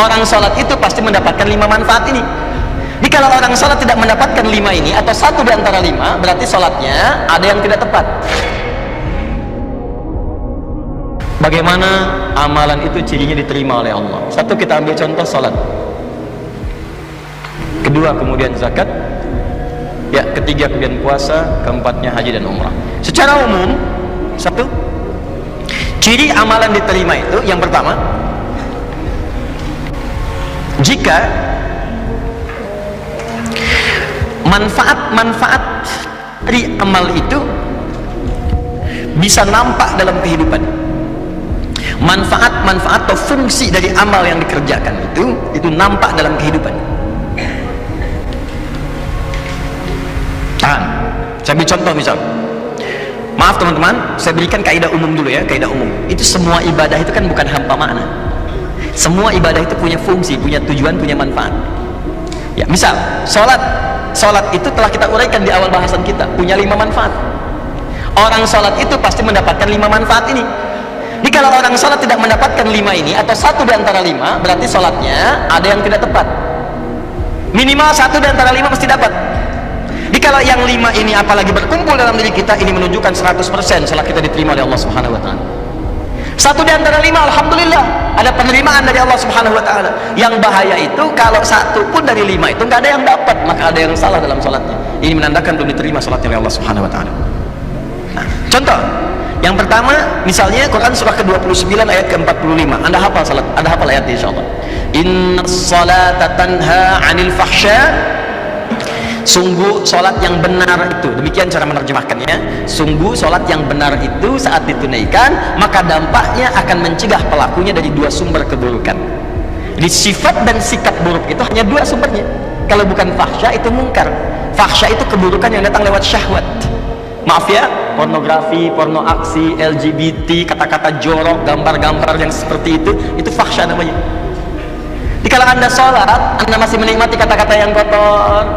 Orang sholat itu pasti mendapatkan 5 manfaat ini. Jadi kalau orang sholat tidak mendapatkan 5 ini, atau satu di antara 5, berarti sholatnya ada yang tidak tepat. Bagaimana amalan itu cirinya diterima oleh Allah? Satu, kita ambil contoh sholat. Kedua, kemudian zakat. Ya, ketiga kemudian puasa. Keempatnya haji dan umrah. Secara umum, satu, ciri amalan diterima itu, yang pertama, jika manfaat-manfaat dari amal itu bisa nampak dalam kehidupan. Manfaat-manfaat atau fungsi dari amal yang dikerjakan itu nampak dalam kehidupan. Tahan, saya beri contoh misal. Maaf teman-teman, saya berikan kaidah umum dulu ya, kaidah umum. Itu semua ibadah itu kan bukan hampa makna. Semua ibadah itu punya fungsi, punya tujuan, punya manfaat. Ya, misal Sholat itu telah kita uraikan di awal bahasan kita, punya 5 manfaat. Orang sholat itu pasti mendapatkan 5 manfaat ini. Jadi kalau orang sholat tidak mendapatkan 5 ini, atau satu di antara 5, berarti sholatnya ada yang tidak tepat. Minimal satu di antara 5 mesti dapat. Jadi kalau yang 5 ini apalagi berkumpul dalam diri kita, ini menunjukkan 100% sholat kita diterima oleh Allah Subhanahu wa Ta'ala. Satu di antara 5, alhamdulillah, ada penerimaan dari Allah Subhanahu wa Ta'ala. Yang bahaya itu kalau satu pun dari 5 itu nggak ada yang dapat, maka ada yang salah dalam sholatnya. Ini menandakan belum diterima sholatnya oleh Allah Subhanahu wa Ta'ala. Nah, contoh yang pertama, misalnya Quran surah ke-29 ayat ke-45. Anda hafal salat, Anda hafal ayatnya insyaallah. Innas salata tanha 'anil fahsya. Sungguh solat yang benar itu, demikian cara menerjemahkannya, sungguh solat yang benar itu saat ditunaikan maka dampaknya akan mencegah pelakunya dari 2 sumber keburukan. Jadi sifat dan sikap buruk itu hanya 2 sumbernya. Kalau bukan fahsya itu mungkar. Fahsya itu keburukan yang datang lewat syahwat. Maaf ya, pornografi, porno aksi, LGBT, kata-kata jorok, gambar-gambar yang seperti itu fahsya namanya. Jadi kalau Anda sholat, Anda masih menikmati kata-kata yang kotor,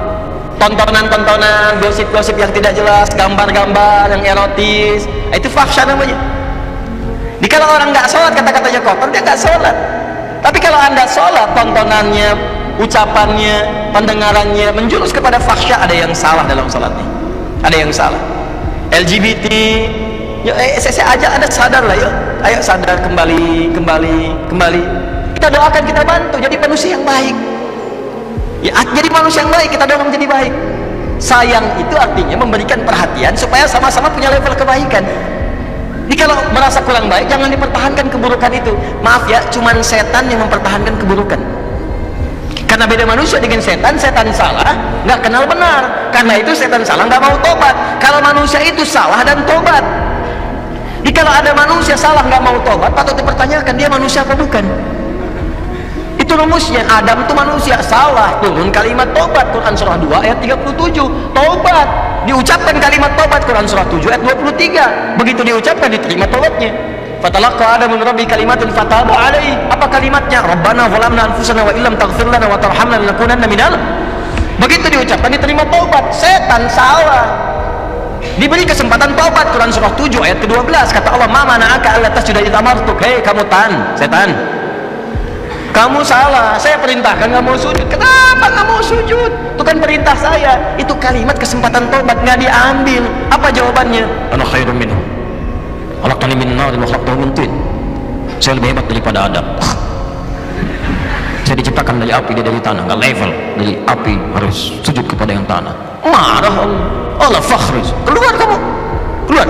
tontonan-tontonan, gosip-gosip yang tidak jelas, gambar-gambar yang erotis, itu fahsya namanya. Jadi kalau orang nggak sholat, kata-katanya kotor, dia nggak sholat. Tapi kalau Anda sholat, tontonannya, ucapannya, pendengarannya menjurus kepada fahsya, ada yang salah dalam sholatnya. Ada yang salah. LGBT, yuk, saya ajak Anda sadar lah, yuk, ayo sadar, kembali. Kita doakan, kita bantu jadi manusia yang baik. Ya, jadi manusia yang baik, kita dorong jadi baik. Sayang itu artinya memberikan perhatian supaya sama-sama punya level kebaikan. Jadi kalau merasa kurang baik, jangan dipertahankan keburukan itu. Maaf ya, cuman setan yang mempertahankan keburukan. Karena beda manusia dengan setan, setan salah nggak kenal benar. Karena itu setan salah nggak mau tobat. Kalau manusia itu salah dan tobat. Jadi kalau ada manusia salah nggak mau tobat, patut dipertanyakan dia manusia apa bukan. Itu rumusnya. Adam itu manusia, salah, turun kalimat tobat, Quran surah 2 ayat 37. Tobat, diucapkan kalimat tobat, Quran surah 7 ayat 23. Begitu diucapkan, diterima tobatnya. Fatalaqa Adamu min rabbi kalimatin fataba alaihi. Apa kalimatnya? Rabbana zalamna anfusana wa illam taghfir lana wa tarhamna lanakunanna minal. Begitu diucapkan, diterima tobat. Setan salah, diberi kesempatan tobat, Quran surah 7 ayat ke-12. Kata Allah, ma mana'aka alla tasjuda idh amartuk. Hei kamu setan, kamu salah, saya perintahkan nggak mau sujud. Kenapa nggak mau sujud? Itu kan perintah saya. Itu kalimat kesempatan tobat nggak diambil. Apa jawabannya? Ana khairum minhu khalaqtani min nar wa khalaqtahu min tin. Saya lebih hebat daripada Adam. Saya diciptakan dari api, dia dari tanah. Nggak level. Dari api harus sujud kepada yang tanah. Marah Allah fakhrij. Keluar kamu, keluar.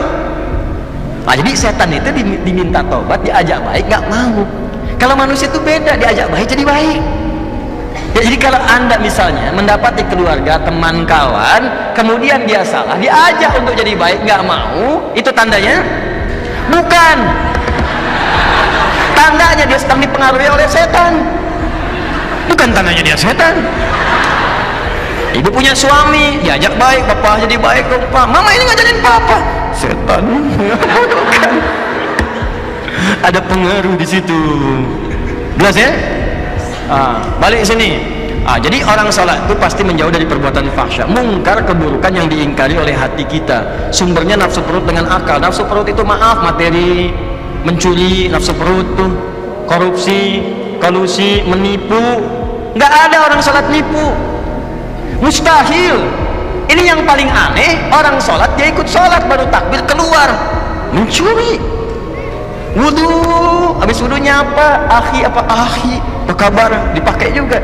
Nah, jadi setan itu diminta tobat, diajak baik nggak mau. Kalau manusia itu beda, diajak baik jadi baik. Ya, jadi kalau Anda misalnya mendapati keluarga, teman, kawan, kemudian dia salah, diajak untuk jadi baik, nggak mau, itu tandanya bukan. Tandanya dia sedang dipengaruhi oleh setan. Bukan tandanya dia setan. Ibu punya suami, diajak baik, bapak jadi baik, lupa. Mama ini ngajarin papa, setan. Bukan. Ada pengaruh di situ. Jelas ya? Balik sini. Jadi orang salat itu pasti menjauh dari perbuatan fahsya, mungkar, keburukan yang diingkari oleh hati kita. Sumbernya nafsu perut dengan akal. Nafsu perut itu maaf, materi, mencuri, nafsu perut tuh, korupsi, kolusi, menipu. Nggak ada orang sholat nipu, mustahil. Ini yang paling aneh, orang sholat dia ikut sholat baru takbir keluar mencuri. Wudu, habis wudunya apa? Akhi, apa kabar? Dipakai juga.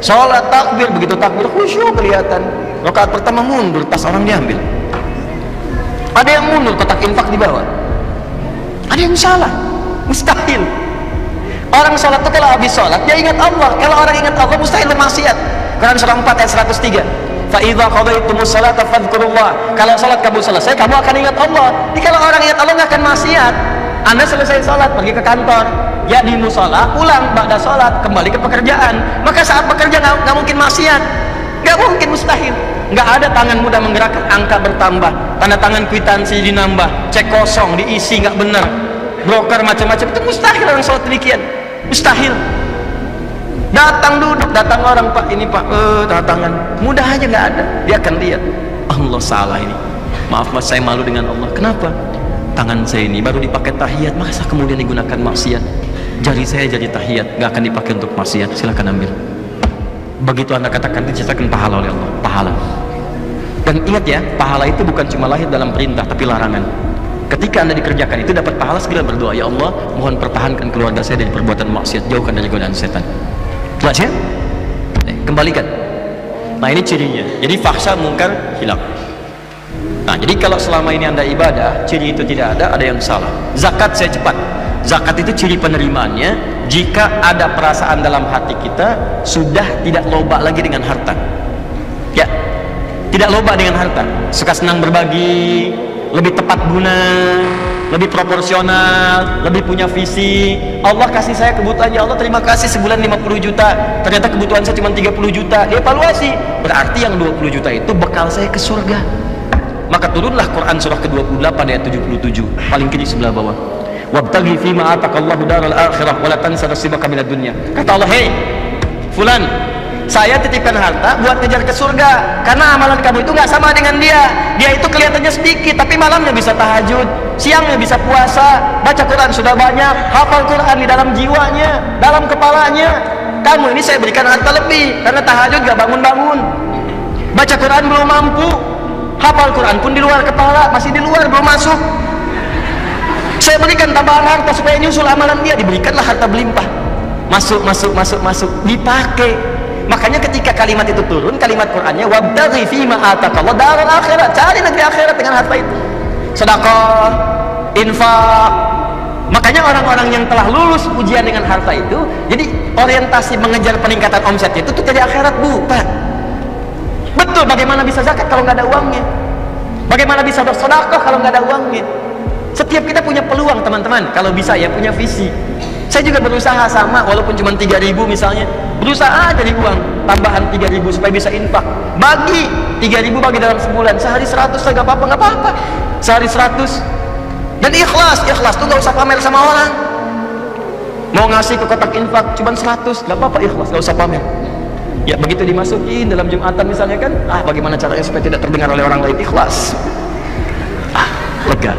Sholat takbir, begitu takbir khusyuk kelihatan. Rakaat pertama mundur, tas orang diambil. Ada yang mundur, kotak infak dibawa. Ada yang salah, mustahil. Orang sholat itu kalau habis sholat dia ingat Allah. Kalau orang ingat Allah mustahil bermaksiat. Quran surah 4 ayat 103. Fa'idha qadaitumus salata fadhkurullah. Kalau sholat kamu selesai, kamu akan ingat Allah. Jadi kalau orang ingat Allah nggak akan maksiat. Anda selesai sholat, pergi ke kantor, ya di musola, pulang, ba'da sholat, kembali ke pekerjaan. Maka saat bekerja nggak mungkin maksiat, nggak mungkin, mustahil. Nggak ada tangan mudah menggerakkan, angka bertambah, tanda tangan kwitansi dinambah, cek kosong diisi nggak benar, broker macam-macam, itu mustahil orang sholat demikian, mustahil. Datang duduk, datang orang, Pak ini Pak, tangan mudah aja nggak ada, dia akan lihat, Allah salah ini, maaf Mas saya malu dengan Allah. Kenapa? Tangan saya ini baru dipakai tahiyat, masa kemudian digunakan maksiat? Jari saya jadi tahiyat, nggak akan dipakai untuk maksiat, silakan ambil. Begitu Anda katakan, dicatatkan pahala oleh Allah, pahala. Dan ingat ya, pahala itu bukan cuma lahir dalam perintah tapi larangan. Ketika Anda dikerjakan itu dapat pahala, segera berdoa, ya Allah mohon pertahankan keluarga saya dari perbuatan maksiat, jauhkan dari godaan setan. Jelas ya? Kembalikan. Nah ini cirinya, jadi fahsya mungkar hilang. Nah jadi kalau selama ini Anda ibadah, ciri itu tidak ada yang salah. Zakat saya cepat, zakat itu ciri penerimaannya jika ada perasaan dalam hati kita sudah tidak loba lagi dengan harta, ya, tidak loba dengan harta, suka senang berbagi, lebih tepat guna, lebih proporsional, lebih punya visi. Allah kasih saya kebutuhan, ya Allah terima kasih, sebulan 50 juta, ternyata kebutuhan saya cuma 30 juta. Evaluasi, berarti yang 20 juta itu bekal saya ke surga. Maka turunlah Quran surah ke-28 ayat 77, paling kiri sebelah bawah. Wabtaghi fima ataqallahu daral akhirah wa la tansa nasibaka minad dunya. Kata Allah, hei fulan, saya titipkan harta buat ngejar ke surga, karena amalan kamu itu nggak sama dengan dia. Dia itu kelihatannya sedikit tapi malamnya bisa tahajud, siangnya bisa puasa, baca Quran sudah banyak, hafal Quran di dalam jiwanya, dalam kepalanya. Kamu ini saya berikan harta lebih karena tahajud gak bangun-bangun, baca Quran belum mampu, hafal Quran pun di luar kepala, masih di luar, belum masuk. Saya berikan tambahan harta supaya nyusul amalan dia, diberikanlah harta berlimpah, masuk, dipakai. Makanya ketika kalimat itu turun, kalimat Qurannya wabtaghi fima ataqallahu daral akhirat, cari negeri akhirat dengan harta itu, sedekah, infak. Makanya orang-orang yang telah lulus ujian dengan harta itu, jadi orientasi mengejar peningkatan omsetnya itu tuh dari akhirat, bukan. Betul, bagaimana bisa zakat kalau nggak ada uangnya? Bagaimana bisa bersedekah kalau nggak ada uangnya? Setiap kita punya peluang teman-teman, kalau bisa ya punya visi. Saya juga berusaha sama, walaupun cuma 3.000 misalnya, berusaha cari uang tambahan 3.000 supaya bisa infak. Bagi 3.000 bagi dalam sebulan, sehari 100 nggak apa-apa, sehari 100. Dan ikhlas tuh nggak usah pamer sama orang. Mau ngasih ke kotak infak cuma 100, nggak apa-apa, ikhlas, nggak usah pamer. Ya begitu dimasukin dalam Jumatan misalnya kan, bagaimana caranya supaya tidak terdengar oleh orang lain, ikhlas, lega,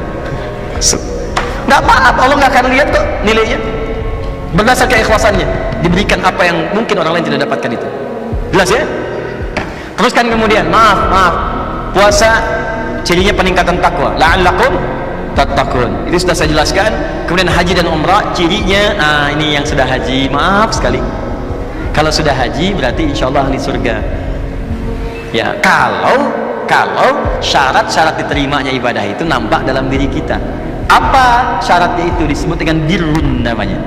nggak apa-apa, Allah nggak akan lihat kok nilainya. Berdasar keikhlasannya diberikan apa yang mungkin orang lain tidak dapatkan itu. Jelas ya? Teruskan kemudian, maaf, puasa cirinya peningkatan takwa, la'allakum tattaqun, itu sudah saya jelaskan. Kemudian haji dan umrah cirinya, ini yang sudah haji, maaf sekali, kalau sudah haji berarti insya Allah ahli surga. Ya, kalau syarat-syarat diterimanya ibadah itu nampak dalam diri kita. Apa syaratnya itu? Disebut dengan birrun namanya.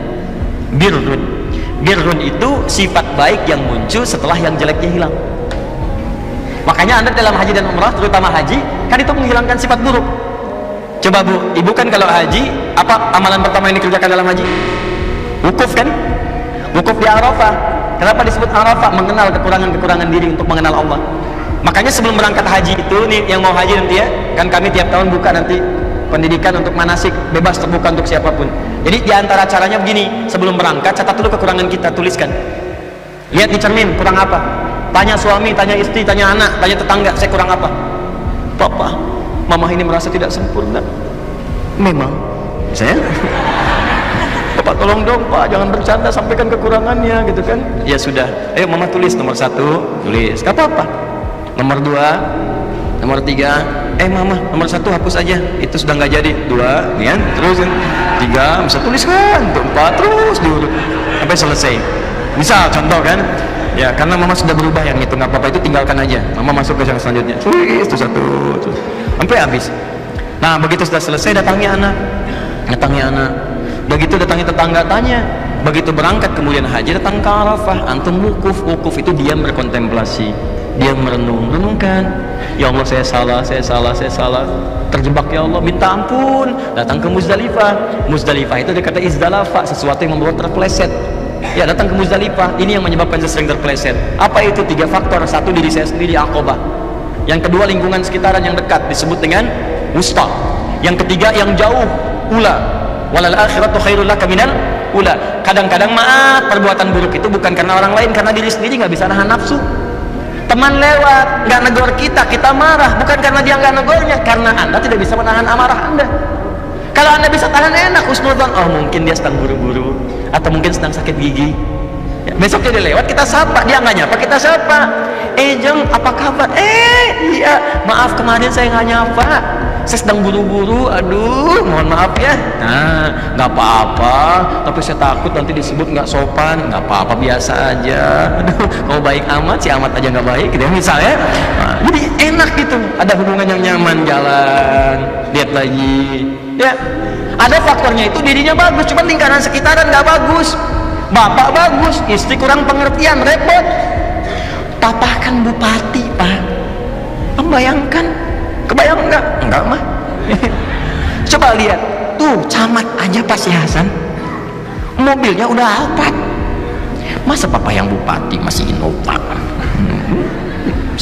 Birrun itu sifat baik yang muncul setelah yang jeleknya hilang. Makanya Anda dalam haji dan umrah, terutama haji, kan itu menghilangkan sifat buruk. Coba Bu, Ibu kan kalau haji, apa amalan pertama yang dikerjakan dalam haji? Wukuf kan? Wukuf di Arafah. Kenapa disebut Arafah? Mengenal kekurangan-kekurangan diri untuk mengenal Allah. Makanya sebelum berangkat haji itu, nih yang mau haji nanti ya, kan kami tiap tahun buka nanti pendidikan untuk manasik, bebas terbuka untuk siapapun. Jadi diantara caranya begini, sebelum berangkat catat dulu kekurangan kita, tuliskan. Lihat di cermin, kurang apa? Tanya suami, tanya istri, tanya anak, tanya tetangga, saya kurang apa? Papa, mama ini merasa tidak sempurna. Memang, saya Pak tolong dong Pak, jangan bercanda, sampaikan kekurangannya gitu kan. Ya sudah, ayo mama tulis nomor 1, tulis, gak apa-apa. Nomor 2, nomor 3, mama nomor 1 hapus aja, itu sudah nggak jadi. 2, ya, terus 3, bisa tuliskan, 4, terus diurut sampai selesai. Misal contoh kan, ya karena mama sudah berubah yang itu nggak apa-apa, itu tinggalkan aja. Mama masuk ke yang selanjutnya, tulis itu 1 terus sampai habis. Nah begitu sudah selesai, datangi anak. Begitu datangi tetangga, tanya. Begitu berangkat kemudian haji, datang ke Arafah, antum wukuf itu diam berkontemplasi, diam renungkan. Ya Allah saya salah, terjebak ya Allah, minta ampun. Datang ke Muzdalifah itu dikata izdalafa, sesuatu yang membuat terpeleset. Ya datang ke Muzdalifah, ini yang menyebabkan saya sering terpeleset. Apa itu? 3 faktor. 1, diri saya sendiri, Aqabah. Yang kedua, lingkungan sekitaran yang dekat, disebut dengan wusta. Yang ketiga, yang jauh, ula. Walal akhiratu khairul laka minal ula. Kadang-kadang maaf, perbuatan buruk itu bukan karena orang lain, karena diri sendiri nggak bisa nahan nafsu. Teman lewat nggak negor kita marah, bukan karena dia nggak negornya, karena anda tidak bisa menahan amarah anda. Kalau anda bisa tahan, enak, husnudzon. Oh mungkin dia sedang buru-buru, atau mungkin sedang sakit gigi. Ya, besok dia lewat, kita sapa, dia nggak nyapa, kita sapa. Jeng, apa kabar? Iya, maaf kemarin saya nggak nyapa, saya sedang buru-buru, aduh mohon maaf ya. Nah nggak apa-apa, tapi saya takut nanti disebut nggak sopan. Nggak apa-apa, biasa aja. Aduh kalau baik amat, si amat aja nggak baik gitu misalnya. Nah, jadi enak gitu, ada hubungan yang nyaman, jalan, lihat lagi ya. Ada faktornya itu, dirinya bagus, cuman lingkaran sekitaran nggak bagus. Bapak bagus, istri kurang pengertian, repot. Papa kan bupati Pak, membayangkan, kebayang enggak mah. Coba lihat tuh, camat aja Pak Si Hasan mobilnya udah Alphard, masa papa yang bupati masih Innova?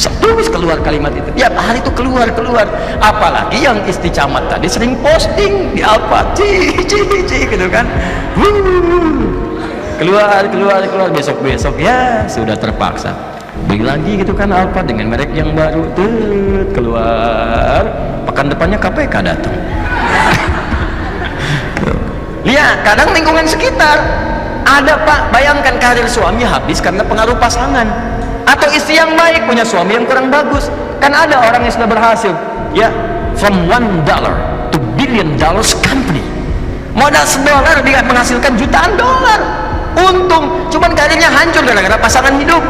Terus keluar kalimat itu tiap hari itu keluar. Apalagi yang istri camat tadi sering posting di Alphard, gitu kan. Keluar besok ya sudah terpaksa beli lagi gitu kan Alphard dengan merek yang baru. Keluar, pekan depannya KPK datang. Lihat, kadang lingkungan sekitar ada Pak, bayangkan karir suami habis karena pengaruh pasangan, atau istri yang baik punya suami yang kurang bagus. Kan ada orang yang sudah berhasil ya, from $1 to $1 billion company, modal $1 dia menghasilkan jutaan dolar untung, cuman karirnya hancur gara-gara pasangan hidup.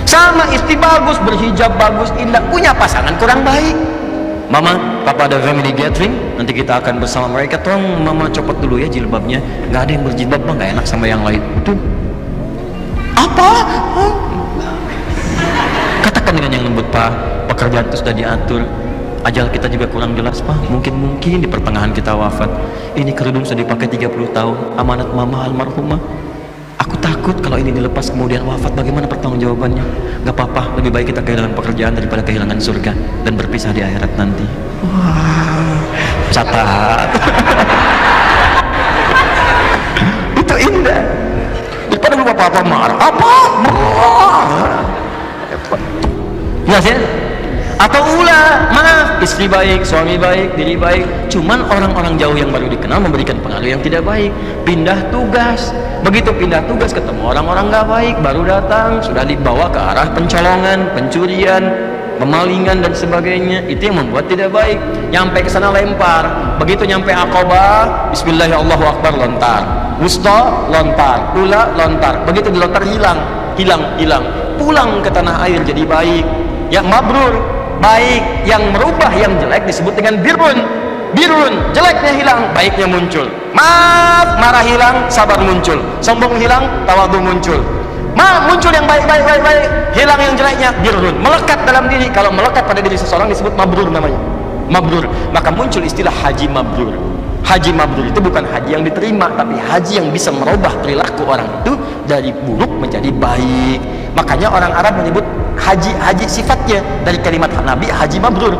Sama istri bagus, berhijab bagus, indah, punya pasangan kurang baik. Mama, papa ada family gathering, nanti kita akan bersama mereka. Tolong mama copot dulu ya jilbabnya, nggak ada yang berjilbab mah nggak enak sama yang lain. Itu apa? Katakan dengan yang lembut, Pak, pekerjaan itu sudah diatur, ajal kita juga kurang jelas Pak, mungkin di pertengahan kita wafat. Ini kerudung sudah dipakai 30 tahun, amanat mama almarhumah. Aku takut kalau ini dilepas kemudian wafat, bagaimana pertanggungjawabannya? Gak apa-apa, lebih baik kita kehilangan pekerjaan daripada kehilangan surga dan berpisah di akhirat nanti. Wah, catat. Itu indah. Daripada lu apa-apa marah, ya sih? Atau maaf, istri baik, suami baik, diri baik, cuman orang-orang jauh yang baru dikenal memberikan pengaruh yang tidak baik. Pindah tugas, begitu pindah tugas ketemu orang-orang gak baik, baru datang sudah dibawa ke arah pencolongan, pencurian, pemalingan dan sebagainya. Itu yang membuat tidak baik. Nyampe ke sana lempar, begitu nyampe Aqabah, Bismillahirrahmanirrahim, lontar, wusta lontar, ula lontar, begitu dilontar hilang, pulang ke tanah air jadi baik, yang mabrur, baik. Yang merubah yang jelek disebut dengan birrun, jeleknya hilang, baiknya muncul. Maaf, marah hilang, sabar muncul. Sombong hilang, tawadhu muncul. Muncul yang baik, hilang yang jeleknya, birrun, melekat dalam diri. Kalau melekat pada diri seseorang disebut mabrur namanya, mabrur. Maka muncul istilah haji mabrur. Haji mabrur itu bukan haji yang diterima, tapi haji yang bisa merubah perilaku orang itu dari buruk menjadi baik. Makanya orang Arab menyebut haji sifatnya dari kalimat Nabi haji mabrur.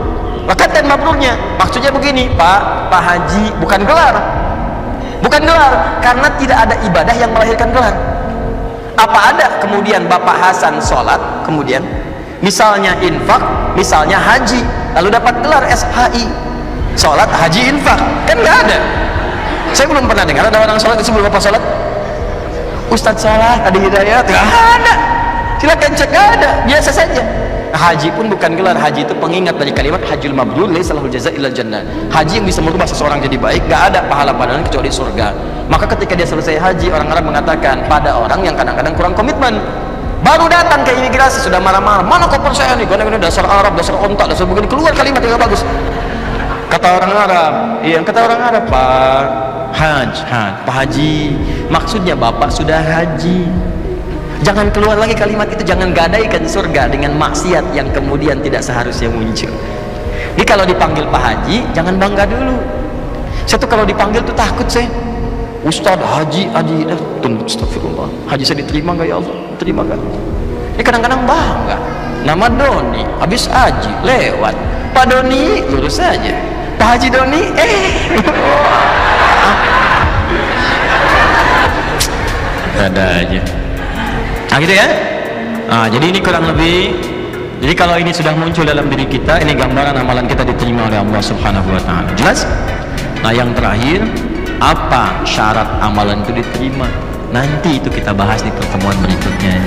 Lekatkan mabrurnya, maksudnya begini, Pak haji bukan gelar, karena tidak ada ibadah yang melahirkan gelar. Apa ada kemudian Bapak Hasan sholat, kemudian misalnya infak, misalnya haji, lalu dapat gelar SHI, sholat haji infak? Kan nggak ada. Saya belum pernah dengar ada orang sholat sebelum bapak sholat, Ustadz salah tadi hidayat, nggak ada. Silakan cek, nggak ada, biasa saja. Haji pun bukan gelar, haji itu pengingat dari kalimat hajjul mabrur laisa lahul jazaa illal jannah. Haji yang bisa merubah seseorang jadi baik, nggak ada pahala padanya kecuali surga. Maka ketika dia selesai haji, orang Arab mengatakan pada orang yang kadang-kadang kurang komitmen, baru datang ke imigrasi sudah marah-marah, mana koper saya nih, ini dasar Arab, dasar ontak, dasar begini, keluar kalimat yang gak bagus. Kata orang Arab, iya kata orang Arab, Pak Haji, maksudnya bapak sudah haji, jangan keluar lagi kalimat itu, jangan gadaikan surga dengan maksiat yang kemudian tidak seharusnya muncul. Jadi kalau dipanggil Pak Haji, jangan bangga dulu. Saya tuh kalau dipanggil tuh takut saya, Ustadz Haji Adi, tunggu, astagfirullah, haji saya diterima gak ya Allah, terima gak? Ini kadang-kadang bangga, nama Doni, habis haji lewat, Pak Doni lurus saja, Pak Haji Doni, ada aja. Nah gitu ya. Nah, jadi ini kurang lebih. Jadi kalau ini sudah muncul dalam diri kita, ini gambaran amalan kita diterima oleh Allah Subhanahu wa taala. Jelas? Nah, yang terakhir, apa syarat amalan itu diterima? Nanti itu kita bahas di pertemuan berikutnya.